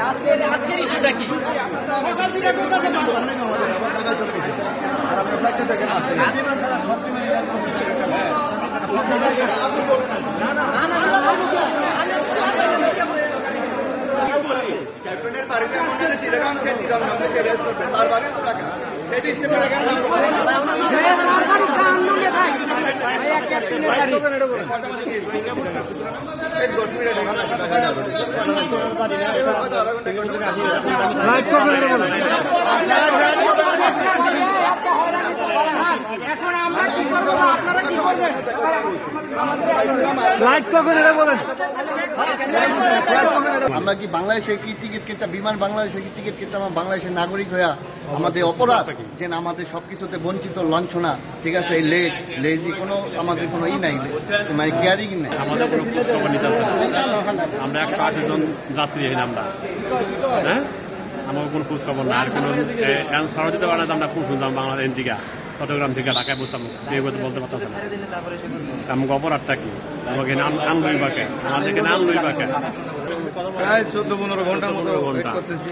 আজকের ইস্যুটা কি? সকাল থেকে ক্যাপ্টেনের বাড়িতে এমন যে চিটাগাং সে চিটাগাং আপনাকে রেস্ট করবে, তার বাড়ি তো টাকা সে দিচ্ছে করে কেন নামতে পারে না? আমরা কি বাংলাদেশের কি টিকিট কেটে বিমান বাংলাদেশের কি টিকিট কেটে আমরা বাংলাদেশের নাগরিক হইয়া আমাদের অপরাধ যে আমাদের সবকিছুতে বঞ্চিত লাঞ্ছনা, ঠিক আছে, এই লেজি কোনো আমাদের কোনো নাই, মানে কেয়ারিং নেই। আমাদের কোনো খোঁজ খবর নিতে আসে আমরা 180 জন যাত্রী হই না আমরা, হ্যাঁ, আমার কোনো খোঁজ খবর না, আর কোনো অ্যান্সারও দিতে পারে না। আমরা কোন শুনলাম বাংলাদেশ থেকে চট্টগ্রাম থেকে ঢাকায় বসলাম, বলতে পারতেছে না আমাকে অপরাধটা কি, আমাকে আনলই বাকে, আমাদেরকে আনলই বাকে। প্রায় 14-15 ঘন্টার মতো করতেছি,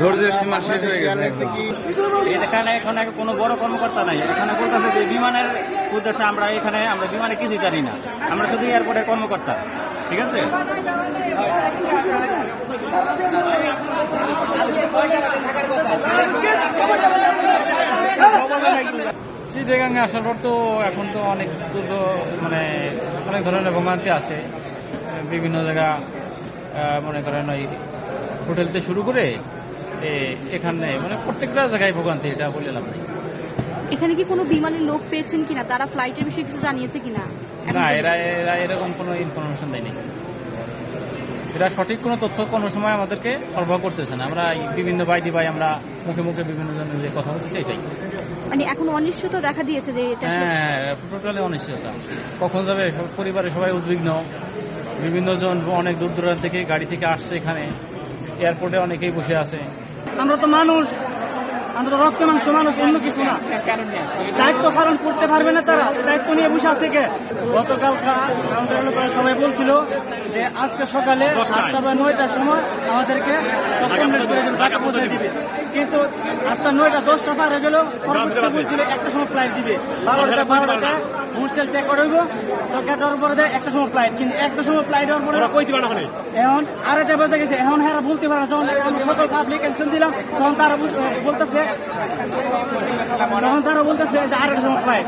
ধৈর্যের সীমা শেষ হয়ে গেছে। এখানে এখন কোনো বড় কর্মকর্তা নাই, এখানে বলতেছে যে বিমানের উদ্দেশ্যে আমরা বিমানে কিছু জানি না, আমরা শুধু এয়ারপোর্টের কর্মকর্তা, ঠিক আছে। চিটাগাঙে আসার পর তো এখন তো অনেক অনেক ধরনের ভোগান্তি আছে। বিভিন্ন জায়গা মনে করেন ওই হোটেল থেকে শুরু করে এখানে প্রত্যেকটা জায়গায় ভোগান্তি, এটা বলে লাভ নেই। এখানে কি কোনো বিমানের লোক পেয়েছেন কিনা, তারা ফ্লাইটের বিষয়ে কিছু জানিয়েছে কিনা? না, এরা এরকম কোনো ইনফরমেশন দেয়নি। এরা সঠিক কোনো তথ্য কোনো সময় আমাদেরকে সরবরাহ করতেছে না। আমরা বিভিন্ন ভাই আমরা মুখে মুখে বিভিন্ন জনের যে কথা বলতেছি, এটাই মানে এখন অনিশ্চয়তা দেখা দিয়েছে যে এটা টোটালি অনিশ্চয়তা। কখন যাবে পরিবারের সবাই উদ্বিগ্ন, বিভিন্ন জন অনেক দূর দূরান্ত থেকে গাড়ি থেকে আসছে, এখানে এয়ারপোর্টে অনেকেই বসে আছে। আমরা তো মানুষ, আমরা তো রক্ত মাংস মানুষ, অন্য কিছু না। দায়িত্ব পালন করতে পারবে না তারা, দায়িত্ব নিয়ে বসে আছে কে? গতকাল সবাই বলছিল যে আজকে সকালে 8টা বা 9টার সময় আমাদেরকে ঢাকা পৌঁছে দিবে, কিন্তু 8টা 9টা 10টা পার হয়ে গেল, পরবর্তীতে বলছিল 1টার সময় ফ্লাইট দিবে। 12টায় হোস্টেল চেক করবো, চক্কা দেওয়ার পরে দেয় 1টার সময় ফ্লাইট, কিন্তু 1টার সময় ফ্লাইট হওয়ার পরে এখন 2:30 বেজে গেছে। এখন হ্যাঁ বলতে পারে, যখন সকল পাবলিক অ্যাকশন দিলাম তখন তারা বলতেছে যে 2:30টার সময় ফ্লাইট।